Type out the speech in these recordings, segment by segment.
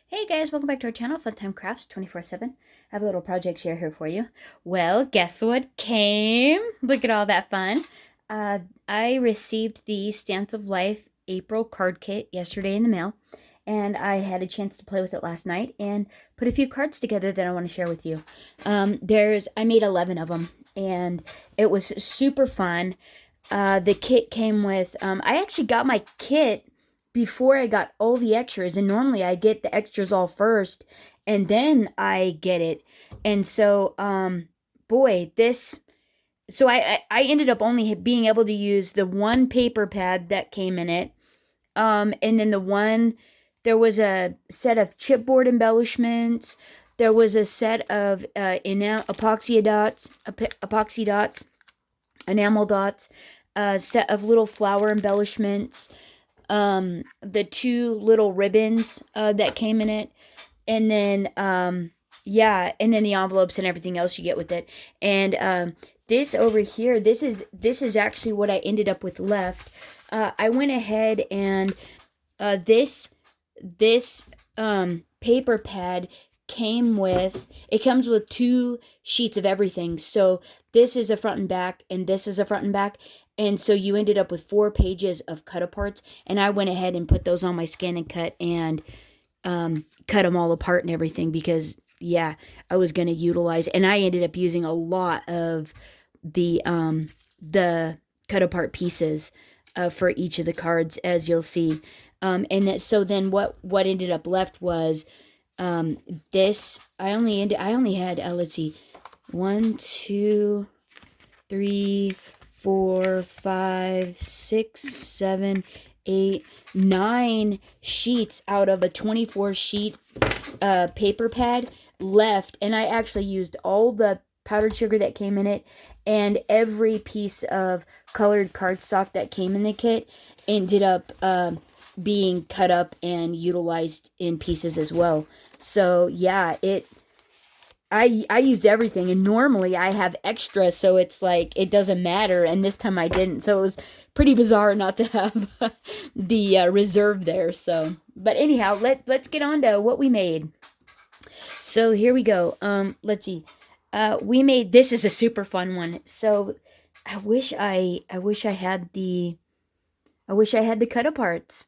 Hey guys, welcome back to our channel, Funtime Crafts 24/7. I have a little project share here for you. Well, guess what came? Look at all that fun. I received the Stamps of Life April card kit yesterday in the mail, and I had a chance to play with it last night and put a few cards together that I want to share with you. I made 11 of them, and it was super fun. The kit came with, I actually got my kit before I got all the extras, and normally I get the extras all first and then I get it. And so, boy, this, so I ended up only being able to use the one paper pad that came in it. And then there was a set of chipboard embellishments. There was a set of epoxy dots, enamel dots, a set of little flower embellishments, the two little ribbons that came in it, and then yeah, and then the envelopes and everything else you get with it. And this over here, this is actually what I ended up with left. I went ahead and this paper pad comes with two sheets of everything. So this is a front and back, and this is a front and back. And so you ended up with 4 pages of cut aparts, and I went ahead and put those on my scan and cut, and cut them all apart and everything, because yeah, I was going to utilize, and I ended up using a lot of the cut apart pieces for each of the cards, as you'll see. So then what ended up left was this. I only had, let's see, 1, 2, 3, 4, 5, 6, 7, 8, 9 sheets out of a 24 sheet paper pad left, and I actually used all the powdered sugar that came in it, and every piece of colored cardstock that came in the kit ended up being cut up and utilized in pieces as well. So yeah, I used everything, and normally I have extra, so it's like it doesn't matter, and this time I didn't. So it was pretty bizarre not to have the reserve there. So, but anyhow, let's get on to what we made. So here we go. Let's see. We made, this is a super fun one. So I wish I had the cut aparts.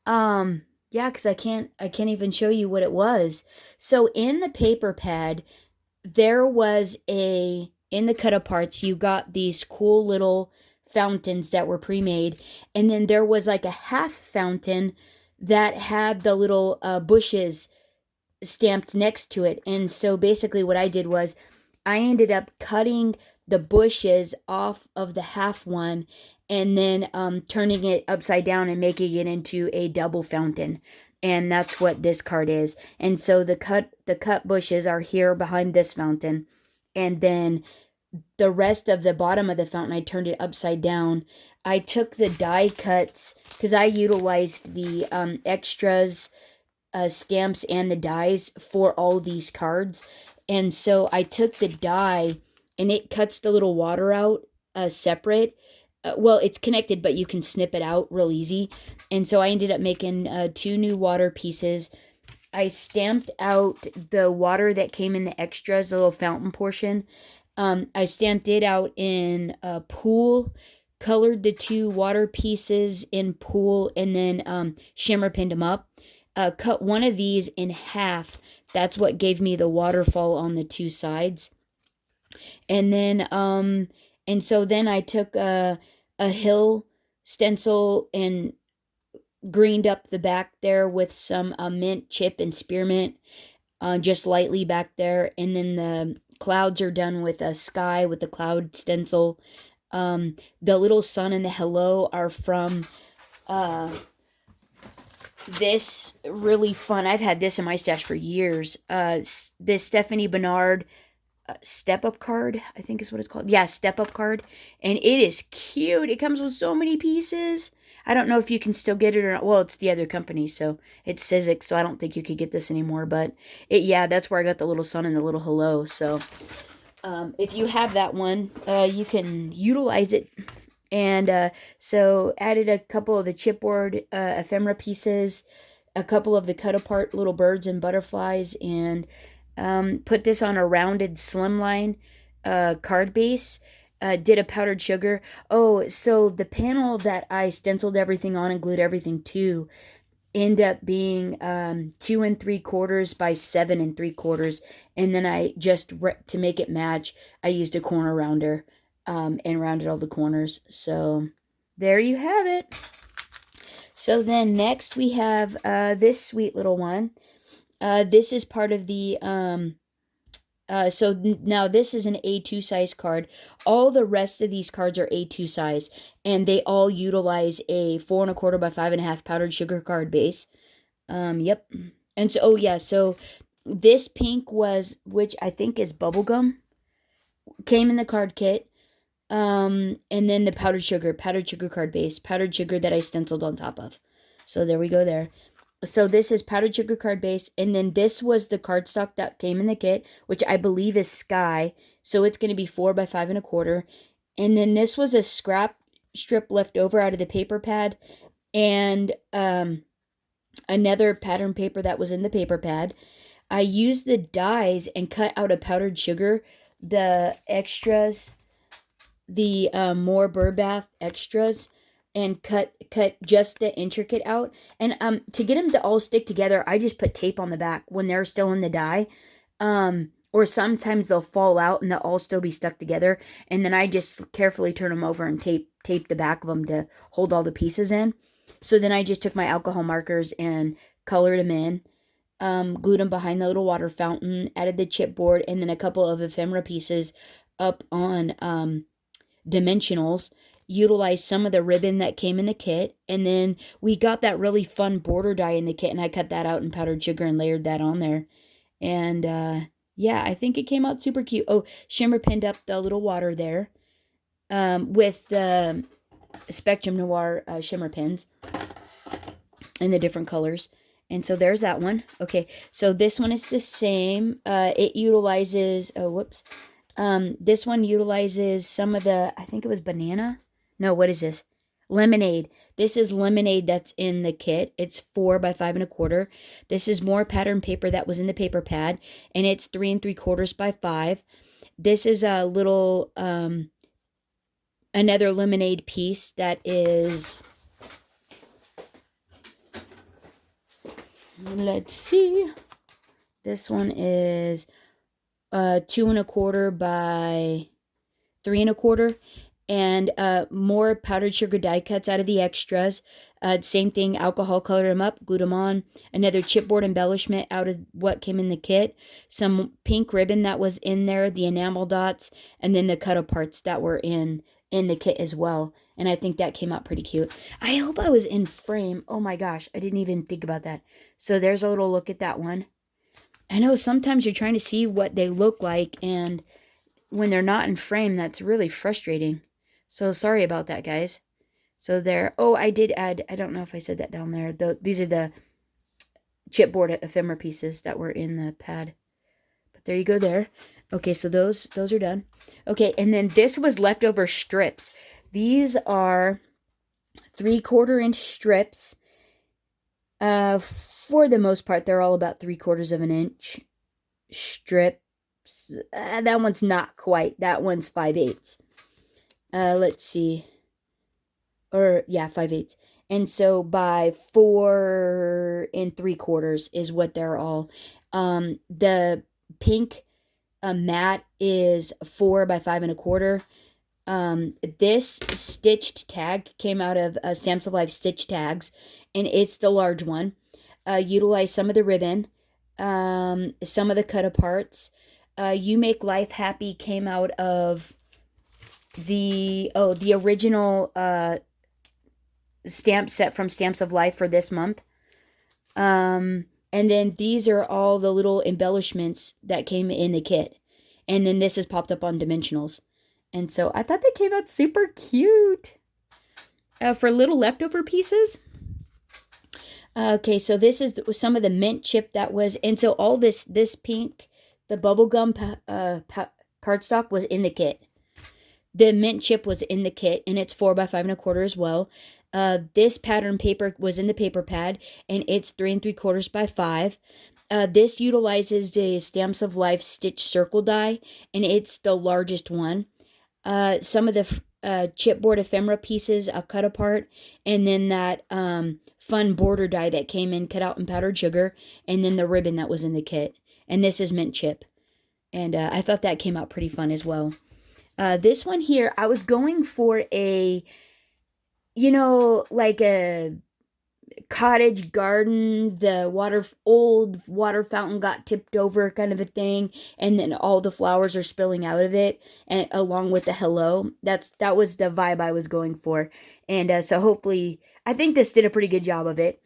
Yeah, because I can't even show you what it was. So in the paper pad, there was in the cut aparts, you got these cool little fountains that were pre-made, and then there was like a half fountain that had the little bushes stamped next to it. And so basically what I did was I ended up cutting the bushes off of the half one, and then turning it upside down and making it into a double fountain. And that's what this card is. And so the cut bushes are here behind this fountain, and then the rest of the bottom of the fountain, I turned it upside down. I took the die cuts because I utilized the extras, stamps, and the dies for all these cards. And so I took the die, and it cuts the little water out separate. Well, it's connected, but you can snip it out real easy. And so I ended up making 2 new water pieces. I stamped out the water that came in the extras, the little fountain portion. I stamped it out in pool, colored the 2 water pieces in pool, and then shimmer pinned them up. Cut one of these in half. That's what gave me the waterfall on the 2 sides. And then and so then I took a hill stencil and greened up the back there with some mint chip and spearmint, just lightly back there. And then the clouds are done with a sky with the cloud stencil. The little sun and the hello are from this really fun, I've had this in my stash for years, this Stephanie Bernard step up card, I think is what it's called. Yeah, step up card. And it is cute. It comes with so many pieces. I don't know if you can still get it or not. Well, it's the other company, so it's Sizzix, so I don't think you could get this anymore. But yeah, that's where I got the little sun and the little hello. So if you have that one, you can utilize it. And so added a couple of the chipboard ephemera pieces. a couple of the cut apart little birds and butterflies, and put this on a rounded slimline card base. Did a powdered sugar. Oh, so the panel that I stenciled everything on and glued everything to end up being 2 3/4 by 7 3/4, and then I just to make it match, I used a corner rounder and rounded all the corners. So there you have it. So then next we have this sweet little one. This is part of the now this is an A2 size card. All the rest of these cards are A2 size, and they all utilize a 4 1/4 by 5.5 powdered sugar card base. Yep. And so, oh yeah, so this pink was, which I think is bubblegum, came in the card kit. And then the powdered sugar card base, powdered sugar that I stenciled on top of. So there we go there. So this is powdered sugar card base, and then this was the cardstock that came in the kit, which I believe is Sky. So it's going to be 4 by 5 1/4. And then this was a scrap strip left over out of the paper pad, and another pattern paper that was in the paper pad. I used the dies and cut out a powdered sugar, the extras, the more Birdbath extras, and cut just the intricate out. And to get them to all stick together, I just put tape on the back when they're still in the die. Or sometimes they'll fall out and they'll all still be stuck together, and then I just carefully turn them over and tape the back of them to hold all the pieces in. So then I just took my alcohol markers and colored them in, glued them behind the little water fountain, added the chipboard, and then a couple of ephemera pieces up on dimensionals. Utilized some of the ribbon that came in the kit, and then we got that really fun border die in the kit, and I cut that out in powdered sugar and layered that on there. And yeah, I think it came out super cute. Oh, shimmer pinned up the little water there with the Spectrum Noir shimmer pins in the different colors. And so there's that one. Okay, so this one is the same. It utilizes, this one utilizes some of the, I think it was banana. No, what is this? Lemonade. This is lemonade that's in the kit. It's 4 by 5 1/4. This is more pattern paper that was in the paper pad, and it's 3 3/4 by 5. This is a little, another lemonade piece that is, let's see. This one is 2 1/4 by 3 1/4, and more powdered sugar die cuts out of the extras. Same thing, alcohol colored them up, glued them on. Another chipboard embellishment out of what came in the kit. Some pink ribbon that was in there, the enamel dots, and then the cut aparts that were in the kit as well. And I think that came out pretty cute. I hope I was in frame. Oh my gosh, I didn't even think about that. So there's a little look at that one. I know sometimes you're trying to see what they look like, and when they're not in frame, that's really frustrating. So sorry about that, guys. So there. Oh, I did add, I don't know if I said that down there. These are the chipboard ephemera pieces that were in the pad. But there you go there. Okay, so those are done. Okay, and then this was leftover strips. These are 3/4 inch strips. For the most part, they're all about 3/4 of an inch strips. That one's not quite. That one's 5/8. Let's see. Or yeah, 5/8. And so by 4 3/4 is what they're all. The pink matte is 4 by 5 1/4. This stitched tag came out of Stamps of Life stitch tags, and it's the large one. Utilize some of the ribbon, some of the cut aparts. You Make Life Happy came out of the original stamp set from Stamps of Life for this month. And then these are all the little embellishments that came in the kit. And then this is popped up on dimensionals. And so I thought they came out super cute for little leftover pieces. Okay, so this is some of the mint chip that was, and so all this pink, the bubblegum cardstock was in the kit. The mint chip was in the kit, and it's 4 by 5 1/4 as well. This pattern paper was in the paper pad, and it's 3 3/4 by 5. This utilizes the Stamps of Life stitch circle die, and it's the largest one. Some of the chipboard ephemera pieces I'll cut apart, and then that fun border die that came in cut out in powdered sugar, and then the ribbon that was in the kit. And this is mint chip, and I thought that came out pretty fun as well. This one here, I was going for a, like a cottage garden, the old water fountain got tipped over kind of a thing, and then all the flowers are spilling out of it, and along with the hello. That was the vibe I was going for. And so hopefully, I think this did a pretty good job of it.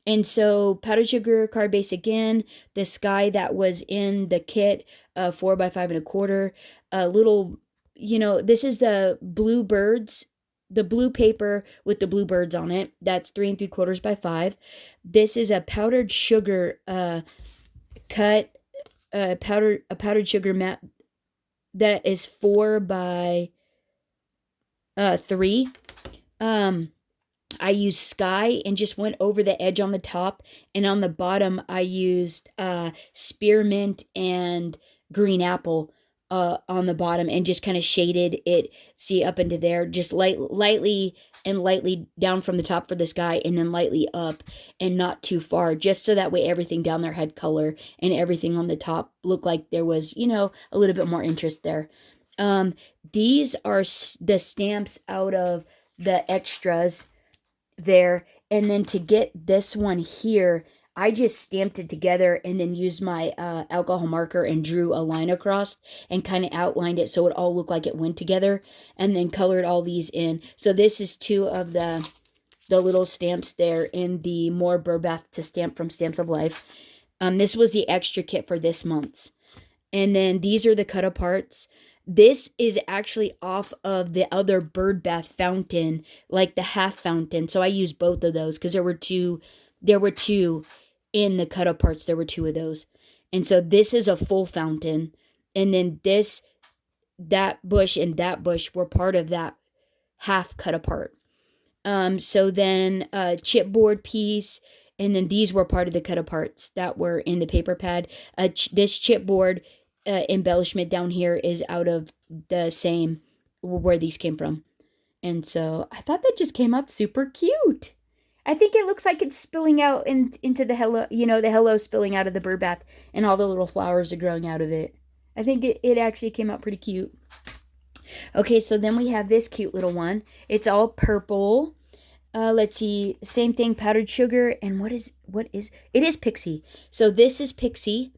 And so powdered sugar card base again, the sky that was in the kit, 4 by 5 1/4, a little, this is the blue birds, the blue paper with the blue birds on it. That's 3 3/4 by 5. This is a powdered sugar cut, powdered sugar mat that is 4 by 3. I used sky and just went over the edge on the top, and on the bottom I used spearmint and green apple on the bottom, and just kind of shaded it, see, up into there, just lightly down from the top for the sky, and then lightly up and not too far, just so that way everything down there had color and everything on the top looked like there was, a little bit more interest there. These are the stamps out of the extras there, and then to get this one here, I just stamped it together and then used my alcohol marker and drew a line across and kind of outlined it so it all looked like it went together, and then colored all these in. So this is 2 of the little stamps there in the More Birdbath to Stamp from Stamps of Life. This was the extra kit for this month's. And then these are the cut aparts. This is actually off of the other bird bath fountain, like the half fountain. So I used both of those because there were two in the cut aparts. There were 2 of those. And so this is a full fountain. And then that bush and that bush were part of that half cut apart. So then chipboard piece, and then these were part of the cut aparts that were in the paper pad. This chipboard embellishment down here is out of the same where these came from. And so I thought that just came out super cute. I think it looks like it's spilling out into the hello, the hello spilling out of the bird bath, and all the little flowers are growing out of it. I think it actually came out pretty cute. Okay, so then we have this cute little one. It's all purple. Let's see, same thing, powdered sugar, and what is it is Pixie. So this is Pixie.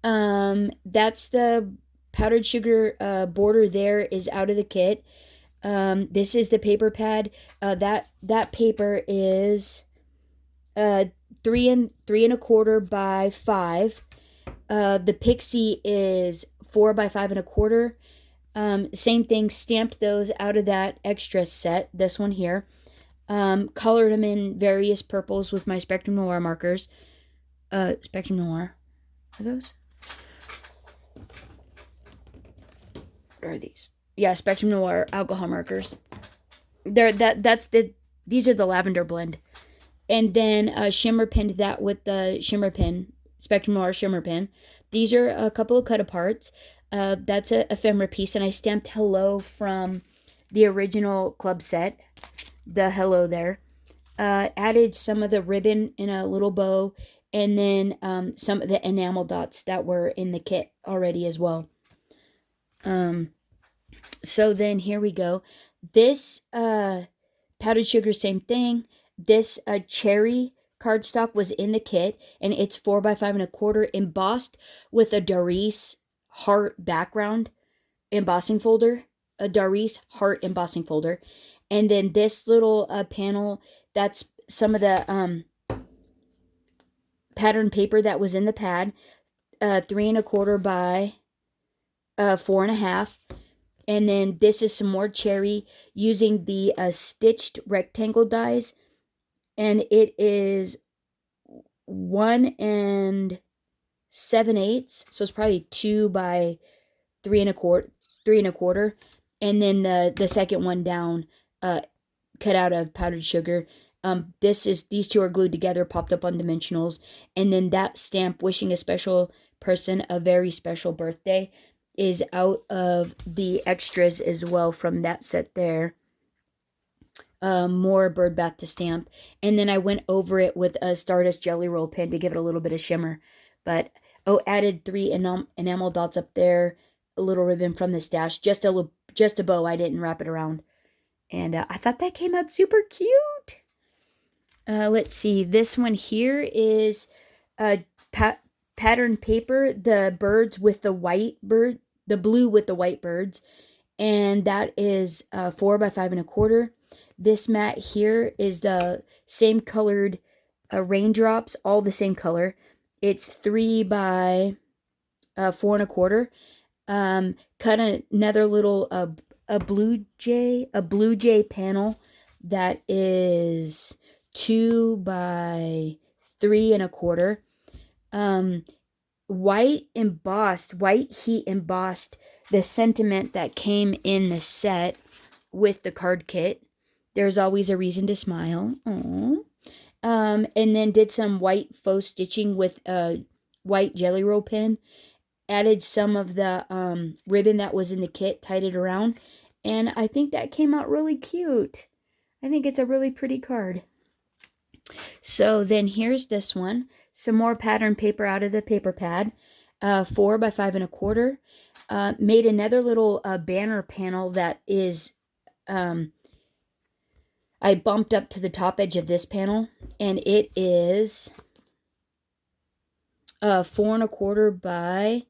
That's the powdered sugar border there is out of the kit. This is the paper pad. That paper is 3 3/4 by 5. The Pixie is 4 by 5 1/4. Same thing, stamped those out of that extra set, this one here. Colored them in various purples with my Spectrum Noir markers. Spectrum Noir, are those? What are these? Yeah, Spectrum Noir alcohol markers. These are the lavender blend. And then shimmer pinned that with the shimmer pin, Spectrum Noir shimmer pin. These are a couple of cut aparts. That's a ephemera piece, and I stamped hello from the original club set. The hello there. Added some of the ribbon in a little bow, and then some of the enamel dots that were in the kit already as well. So then here we go. This powdered sugar, same thing. This cherry cardstock was in the kit, and it's 4 by 5 1/4 embossed with a Doris heart background embossing folder. A Doris heart embossing folder. And then this little panel, that's some of the pattern paper that was in the pad. 3 1/4 by 4 1/2. And then this is some more cherry using the stitched rectangle dies. And it is 1 7/8. So it's probably 2 by 3 1/4. And then the second one down, cut out of powdered sugar. These two are glued together, popped up on dimensionals, and then that stamp, wishing a special person a very special birthday, is out of the extras as well from that set there. More Bird Bath to stamp, and then I went over it with a Stardust Jelly Roll pen to give it a little bit of shimmer. But added 3 enamel dots up there, a little ribbon from the stash, just a bow. I didn't wrap it around, and I thought that came out super cute. Let's see. This one here is pattern paper. The birds with the white bird, the blue with the white birds, and that is 4 by 5 1/4. This mat here is the same colored raindrops, all the same color. It's 3 by 4 1/4. Cut another little a blue jay panel that is 2 by 3 1/4. White heat embossed the sentiment that came in the set with the card kit. There's always a reason to smile. Aww. And then did some white faux stitching with a white Jelly Roll pen. Added some of the ribbon that was in the kit, tied it around. And I think that came out really cute. I think it's a really pretty card. So then here's this one. Some more pattern paper out of the paper pad. 4 by 5 1/4. Made another little banner panel that is... I bumped up to the top edge of this panel, and it is 4 1/4 by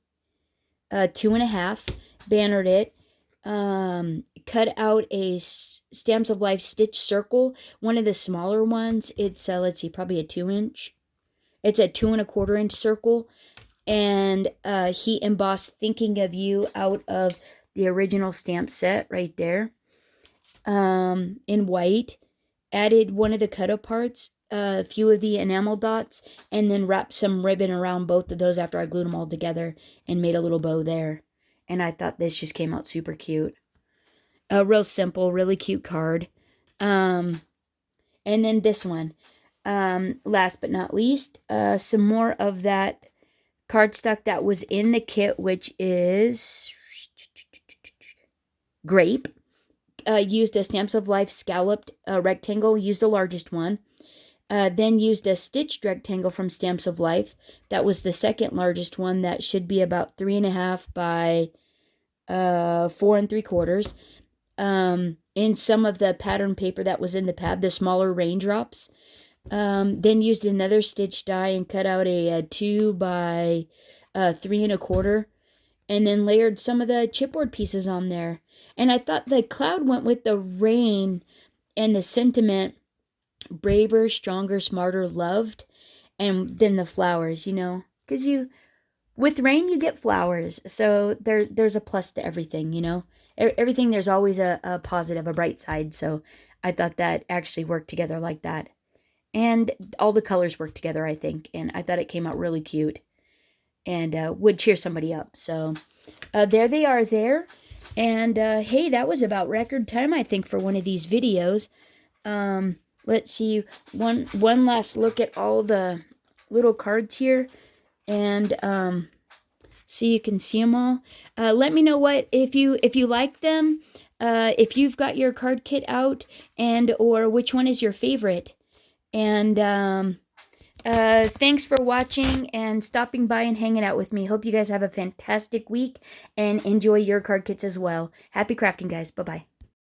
2 1/2. Bannered it. Cut out a Stamps of Life stitch circle, one of the smaller ones. It's let's see, probably a 2-inch. It's a 2 1/4-inch circle, and heat embossed "Thinking of You" out of the original stamp set right there. In white. Added one of the cut-up parts, a few of the enamel dots, and then wrapped some ribbon around both of those after I glued them all together and made a little bow there. And I thought this just came out super cute. Real simple, really cute card. And then this one. Last but not least, some more of that cardstock that was in the kit, which is grape. Used a Stamps of Life scalloped rectangle, used the largest one. Then used a stitched rectangle from Stamps of Life. That was the second largest one. That should be about 3 1/2 by 4 3/4. In some of the pattern paper that was in the pad, the smaller raindrops. Then used another stitch die and cut out a 2 by 3 1/4. And then layered some of the chipboard pieces on there. And I thought the cloud went with the rain and the sentiment, braver, stronger, smarter, loved, and then the flowers, you know. Because with rain, you get flowers. So there's a plus to everything, you know. Everything, there's always a positive, a bright side. So I thought that actually worked together like that. And all the colors worked together, I think. And I thought it came out really cute. And would cheer somebody up. So there they are there. And hey, that was about record time, I think, for one of these videos. Let's see, one last look at all the little cards here, and so you can see them all. Let me know what if you like them, if you've got your card kit out, and or which one is your favorite. And thanks for watching and stopping by and hanging out with me. Hope you guys have a fantastic week and enjoy your card kits as well. Happy crafting, guys. Bye-bye.